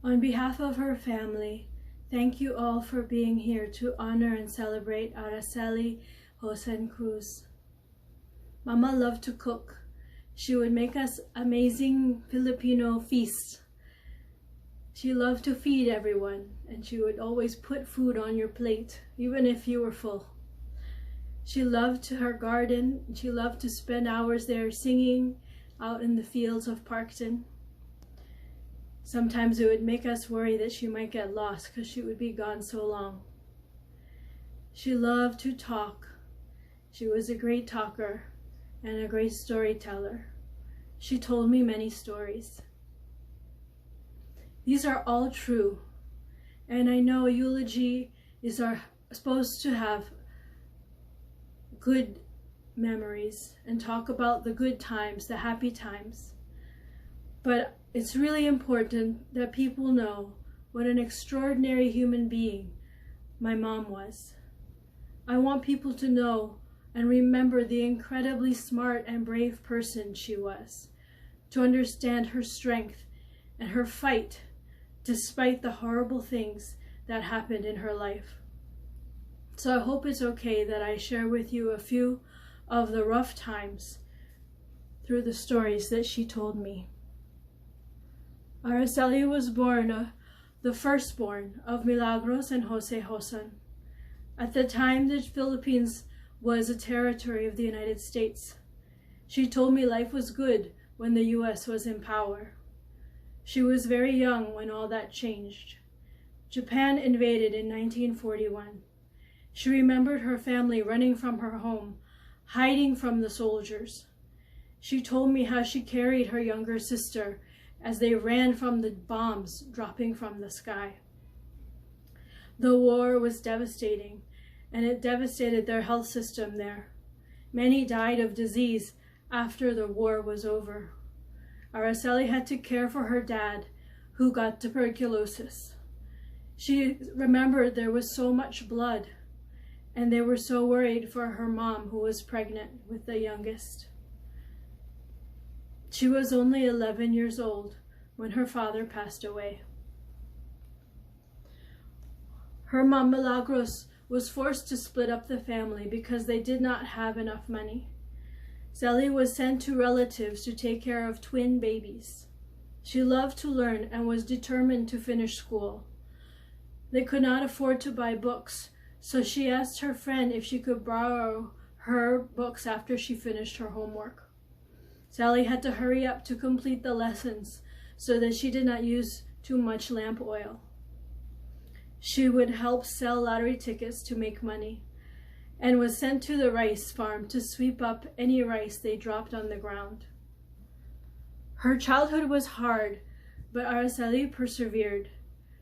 On behalf of her family, thank you all for being here to honor and celebrate ARACELI Joson CRUZ. Mama loved to cook. She would make us amazing Filipino feasts. She loved to feed everyone, and she would always put food on your plate, even if you were full. She loved her garden. She loved to spend hours there singing out in the fields of Parkton. Sometimes it would make us worry that she might get lost because she would be gone so long. She loved to talk. She was a great talker and a great storyteller. She told me many stories. These are all true, and I know Eulogy is supposed to have good memories and talk about the good times, the happy times. But it's really important that people know what an extraordinary human being my mom was. I want people to know and remember the incredibly smart and brave person she was, to understand her strength and her fight despite the horrible things that happened in her life. So I hope it's okay that I share with you a few of the rough times through the stories that she told me. Araceli was born the firstborn of Milagros and Jose Joson. At the time, the Philippines was a territory of the United States. She told me life was good when the US was in power. She was very young when all that changed. Japan invaded in 1941. She remembered her family running from her home, hiding from the soldiers. She told me how she carried her younger sister as they ran from the bombs dropping from the sky. The war was devastating, and it devastated their health system there. Many died of disease after the war was over. Araceli had to care for her dad, who got tuberculosis. She remembered there was so much blood, and they were so worried for her mom, who was pregnant with the youngest. She was only 11 years old when her father passed away. Her mom, Milagros, was forced to split up the family because they did not have enough money. Zeli was sent to relatives to take care of twin babies. She loved to learn and was determined to finish school. They could not afford to buy books, so she asked her friend if she could borrow her books after she finished her homework. Zeli had to hurry up to complete the lessons so that she did not use too much lamp oil. She would help sell lottery tickets to make money, and was sent to the rice farm to sweep up any rice they dropped on the ground. Her childhood was hard, but Araceli persevered.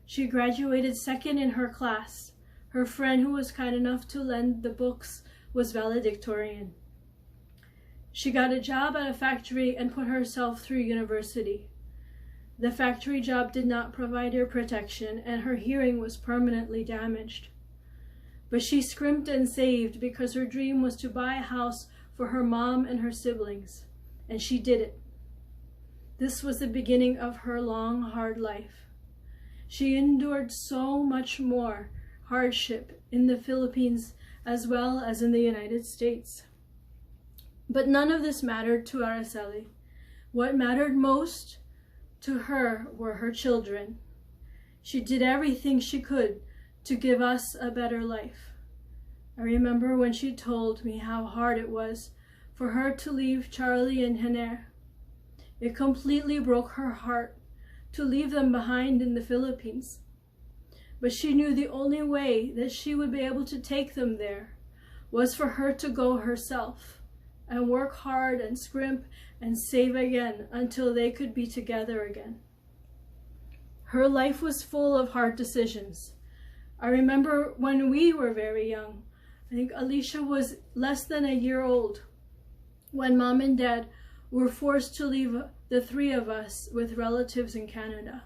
She graduated second in her class. Her friend, who was kind enough to lend the books, was valedictorian. She got a job at a factory and put herself through university. The factory job did not provide her protection, and her hearing was permanently damaged. But she scrimped and saved because her dream was to buy a house for her mom and her siblings, and she did it. This was the beginning of her long, hard life. She endured so much more hardship in the Philippines as well as in the United States. But none of this mattered to Araceli. What mattered most to her were her children. She did everything she could to give us a better life. I remember when she told me how hard it was for her to leave Charlie and Hener. It completely broke her heart to leave them behind in the Philippines. But she knew the only way that she would be able to take them there was for her to go herself and work hard and scrimp and save again until they could be together again. Her life was full of hard decisions. I remember when we were very young, I think Alicia was less than a year old, when Mom and Dad were forced to leave the three of us with relatives in Canada.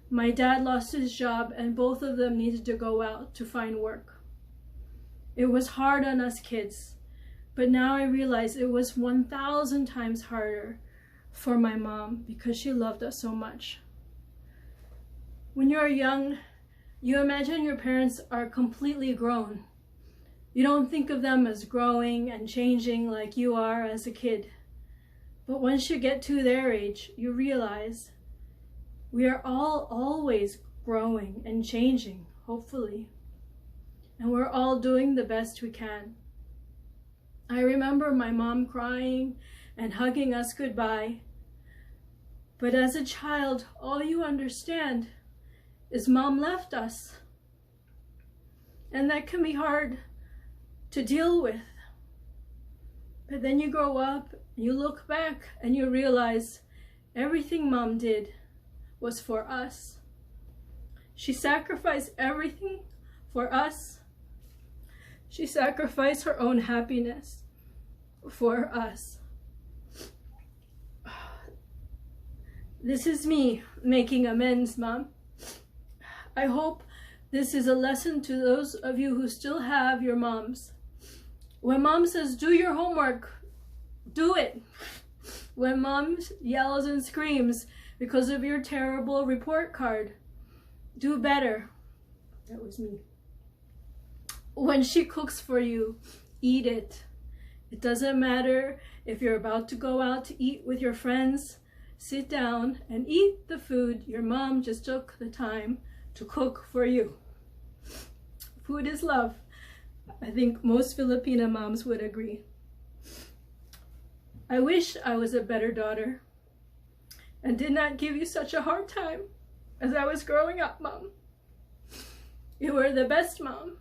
My dad lost his job and both of them needed to go out to find work. It was hard on us kids, but now I realize it was 1,000 times harder for my mom because she loved us so much. When you're young, you imagine your parents are completely grown. You don't think of them as growing and changing like you are as a kid. But once you get to their age, you realize we are all always growing and changing, hopefully. And we're all doing the best we can. I remember my mom crying and hugging us goodbye. But as a child, all you understand is mom left us. And that can be hard to deal with. But then you grow up, you look back, and you realize everything mom did was for us. She sacrificed everything for us. She sacrificed her own happiness for us. This is me making amends, Mom. I hope this is a lesson to those of you who still have your moms. When mom says, do your homework, do it. When mom yells and screams because of your terrible report card, do better. That was me. When she cooks for you, eat it. It doesn't matter if you're about to go out to eat with your friends. Sit down and eat the food your mom just took the time to cook for you. Food is love. I think most Filipina moms would agree. I wish I was a better daughter and did not give you such a hard time as I was growing up, Mom. You were the best mom.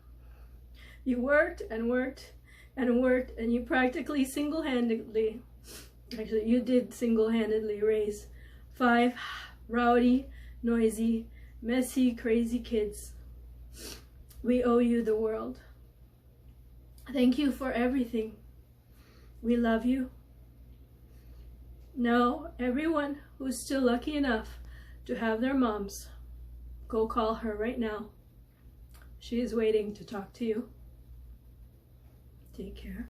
You worked and worked and worked, and you practically single-handedly, actually you did single-handedly raise 5 rowdy, noisy, messy, crazy kids. We owe you the world. Thank you for everything. We love you. Now, everyone who's still lucky enough to have their moms, go call her right now. She is waiting to talk to you. Take care.